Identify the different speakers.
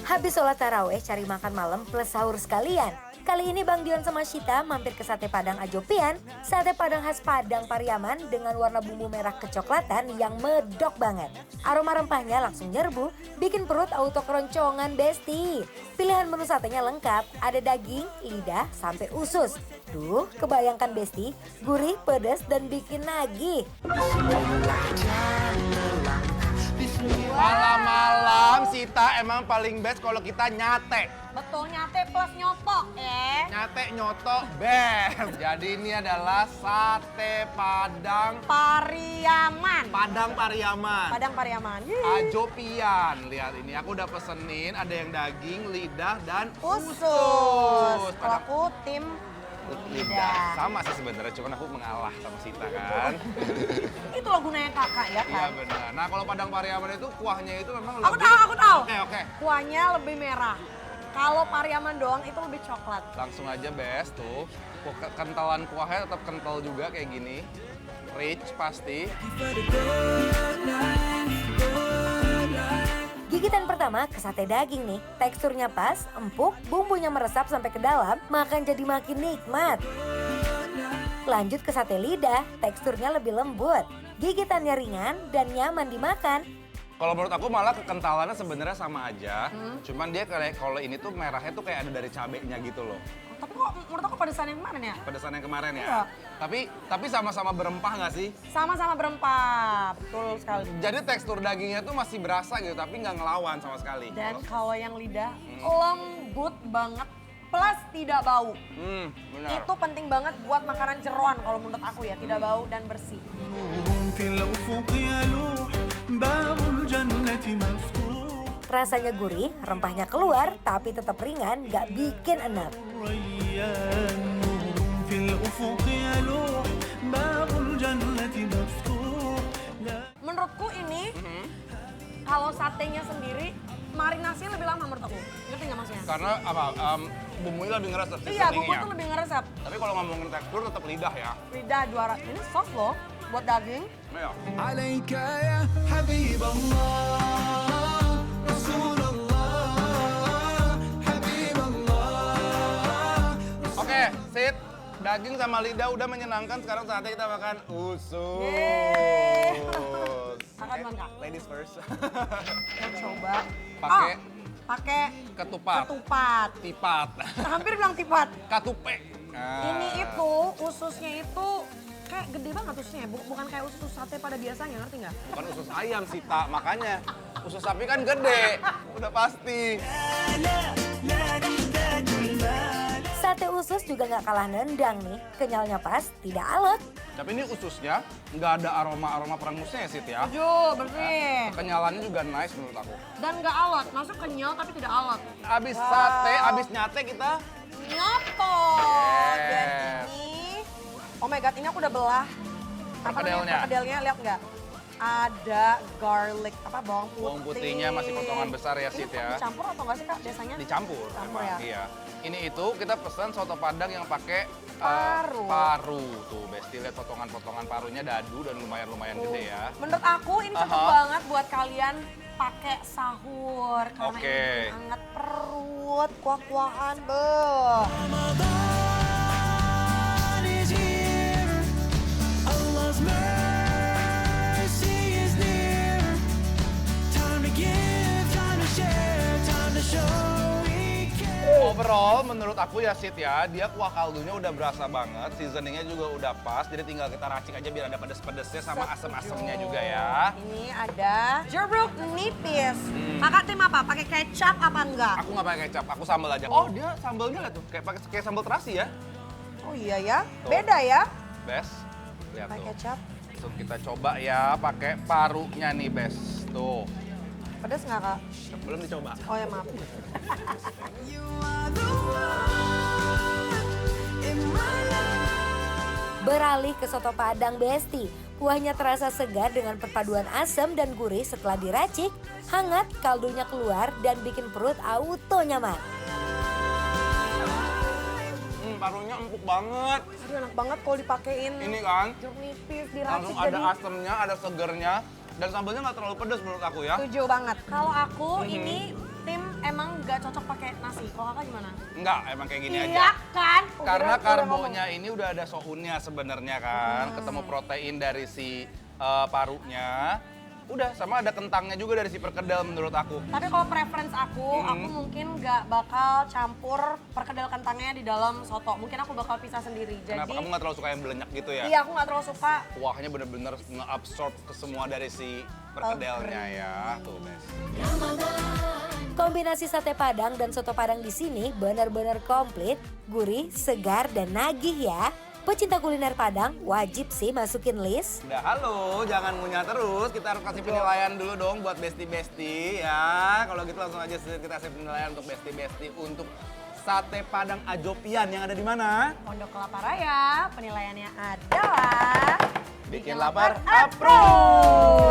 Speaker 1: Habis sholat taraweh cari makan malam plus sahur sekalian. Kali ini Bang Dion sama Syita mampir ke Sate Padang Ajopian. Sate Padang khas Padang Pariaman dengan warna bumbu merah kecoklatan yang medok banget. Aroma rempahnya langsung nyerbu, bikin perut auto keroncongan besti. Pilihan menu satenya lengkap, ada daging, lidah, sampai usus. Duh, kebayangkan besti, gurih, pedas, dan bikin nagih.
Speaker 2: Malam-malam Sita emang paling best kalau kita nyate.
Speaker 3: Betul, nyate plus nyotok ya.
Speaker 2: Nyate nyoto best. Jadi ini adalah sate Padang
Speaker 3: Pariaman.
Speaker 2: Padang Pariaman.
Speaker 3: Padang Pariaman.
Speaker 2: Ajopian. Lihat ini aku udah pesenin, ada yang daging, lidah, dan
Speaker 3: Usus.
Speaker 2: usus.
Speaker 3: Kalau aku tim
Speaker 2: Lidah. Sama sih sebenarnya, cuman aku mengalah sama Sita kan.
Speaker 3: itu loh gunanya kakak ya
Speaker 2: Iya
Speaker 3: kan.
Speaker 2: benar. Nah kalau Padang Pariaman itu kuahnya itu memang
Speaker 3: Aku
Speaker 2: lebih...
Speaker 3: tahu, aku tahu.
Speaker 2: Oke.
Speaker 3: Kuahnya lebih merah. Kalau Pariaman doang itu lebih coklat.
Speaker 2: Langsung aja best tuh. Kentalan kuahnya tetap kental juga kayak gini. Rich pasti.
Speaker 1: Gigitan pertama ke sate daging nih. Teksturnya pas, empuk, bumbunya meresap sampai ke dalam, makan jadi makin nikmat. Lanjut ke sate lidah, teksturnya lebih lembut. Gigitannya ringan dan nyaman dimakan.
Speaker 2: Kalau menurut aku malah kekentalannya sebenarnya sama aja. Cuman dia kayak kalau ini tuh merahnya tuh kayak ada dari cabenya gitu loh.
Speaker 3: Tapi kok menurut aku pedesan yang kemarin ya?
Speaker 2: Pedesan yang kemarin ya.
Speaker 3: Iya.
Speaker 2: Tapi sama-sama berempah nggak sih?
Speaker 3: Sama-sama berempah. Betul sekali.
Speaker 2: Jadi tekstur dagingnya tuh masih berasa gitu, tapi nggak ngelawan sama sekali.
Speaker 3: Dan kalau yang lidah lembut banget plus tidak bau.
Speaker 2: Benar.
Speaker 3: Itu penting banget buat makanan jeroan kalau menurut aku ya, tidak bau dan bersih.
Speaker 1: Rasanya gurih, rempahnya keluar, tapi tetap ringan, gak bikin enak.
Speaker 3: Menurutku ini, kalau satenya sendiri, marinasinya lebih lama menurut aku. Ngerti nggak maksudnya?
Speaker 2: Karena apa? Bumbunya lebih ngeresep sih
Speaker 3: Iya, bumbu
Speaker 2: seasoningnya.
Speaker 3: tuh lebih ngeresep.
Speaker 2: Tapi kalau ngomongin tekstur tetap lidah ya.
Speaker 3: Lidah juara. Ini soft loh, buat daging.
Speaker 2: Iya.
Speaker 4: عليك يا حبيب الله رسول الله حبيب الله
Speaker 2: Oke, sit. Daging sama lidah udah menyenangkan. Sekarang saatnya kita makan usus.
Speaker 3: Yeay. Makan,
Speaker 2: Oke,
Speaker 3: Kak.
Speaker 2: ladies first.
Speaker 3: Kita coba.
Speaker 2: Pakai
Speaker 3: pakai
Speaker 2: ketupat.
Speaker 3: ketupat.
Speaker 2: Tipat.
Speaker 3: Hampir bilang tipat.
Speaker 2: Katupe. Nah.
Speaker 3: Ini itu, ususnya itu kayak gede banget ususnya. Bukan kayak usus sate pada biasanya, ngerti nggak?
Speaker 2: Bukan usus ayam sih, Tak. Makanya usus sapi kan gede. Udah pasti.
Speaker 1: Sate usus juga gak kalah nendang nih. Kenyalnya pas, tidak alot.
Speaker 2: Tapi ini ususnya nggak ada aroma-aroma perangusnya ya, Sit ya.
Speaker 3: Setuju, bersih.
Speaker 2: Kenyalannya juga nice menurut aku.
Speaker 3: Dan nggak alot, masuk kenyal tapi tidak alot.
Speaker 2: Abis sate, abis nyate kita
Speaker 3: Nyoto.
Speaker 2: Yes.
Speaker 3: Dan ini, oh my god, ini aku udah belah.
Speaker 2: Perkedelnya.
Speaker 3: Perkedelnya, lihat nggak? Ada garlic, bawang putih.
Speaker 2: bawang putihnya masih potongan besar ya, Sit
Speaker 3: Ini
Speaker 2: ya.
Speaker 3: dicampur atau nggak sih kak biasanya?
Speaker 2: Dicampur.
Speaker 3: Campur
Speaker 2: emang,
Speaker 3: ya?
Speaker 2: Iya. Ini itu kita pesan soto Padang yang pakai
Speaker 3: Paru.
Speaker 2: paru. Tuh, Besti lihat potongan-potongan parunya dadu dan lumayan-lumayan gede ya.
Speaker 3: Menurut aku ini cocok
Speaker 2: Aha.
Speaker 3: banget buat kalian pakai sahur. Karena
Speaker 2: Oke.
Speaker 3: ini hangat perut, kuah-kuahan, beuh.
Speaker 4: Ramadan is here Allah's mercy is near Time to give, time to share, time to show we care
Speaker 2: Overall menurut aku ya, Sit ya, dia kuah kaldunya udah berasa banget, seasoningnya juga udah pas, jadi tinggal kita racik aja biar ada pedes-pedesnya sama asem-asemnya juga ya.
Speaker 3: Ini ada jeruk nipis. Kakak tim apa? Pakai kecap apa enggak?
Speaker 2: Aku nggak pakai kecap, aku sambal aja. Oh dia sambalnya nggak tuh? Kayak sambal terasi ya?
Speaker 3: Oh iya ya,
Speaker 2: Tuh.
Speaker 3: beda ya.
Speaker 2: Bes, lihat
Speaker 3: Pakai
Speaker 2: tuh.
Speaker 3: kecap.
Speaker 2: Tuh kita coba ya, pakai parunya nih Bes. Tuh,
Speaker 3: Pedes nggak kak?
Speaker 2: belum dicoba.
Speaker 3: Oh ya maaf.
Speaker 4: You are the one in my life
Speaker 1: Beralih ke soto Padang Besti. Kuahnya terasa segar dengan perpaduan asam dan gurih setelah diracik. Hangat, kaldunya keluar dan bikin perut auto nyaman.
Speaker 2: Parunya empuk banget.
Speaker 3: Aduh enak banget kalau dipakein
Speaker 2: Ini kan,
Speaker 3: jeruk nipis diracik
Speaker 2: langsung ada
Speaker 3: jadi
Speaker 2: asemnya, ada segernya. Dan sambalnya nggak terlalu pedas menurut aku ya.
Speaker 3: Setuju banget. Kalau aku ini tim emang nggak cocok pakai nasi. Kalau kakak gimana?
Speaker 2: Enggak, emang kayak gini aja.
Speaker 3: Iya kan?
Speaker 2: Karena
Speaker 3: Udah ngomong.
Speaker 2: karbonya ini udah ada sounnya sebenarnya kan. Ketemu protein dari si parunya. Udah, sama ada kentangnya juga dari si perkedel menurut aku.
Speaker 3: Tapi kalau preference aku mungkin nggak bakal campur perkedel kentangnya di dalam soto. Mungkin aku bakal pisah sendiri.
Speaker 2: Kenapa
Speaker 3: Jadi,
Speaker 2: kamu nggak terlalu suka yang belenyak gitu ya?
Speaker 3: iya aku nggak terlalu suka.
Speaker 2: Kuahnya bener-bener nge-absorb ke semua dari si perkedelnya ya. Tuh, Bes.
Speaker 1: Kombinasi sate Padang dan soto Padang di sini benar-benar komplit, gurih, segar, dan nagih ya. Pecinta kuliner Padang wajib sih masukin list.
Speaker 2: Udah halo, jangan ngunyah terus. Kita harus kasih penilaian dulu dong buat Besti-Besti ya. Kalau gitu langsung aja kita kasih penilaian untuk Besti-Besti untuk sate Padang Ajopian yang ada di mana?
Speaker 3: Pondok Kelapa Raya, penilaiannya adalah
Speaker 2: Bikin lapar, approve!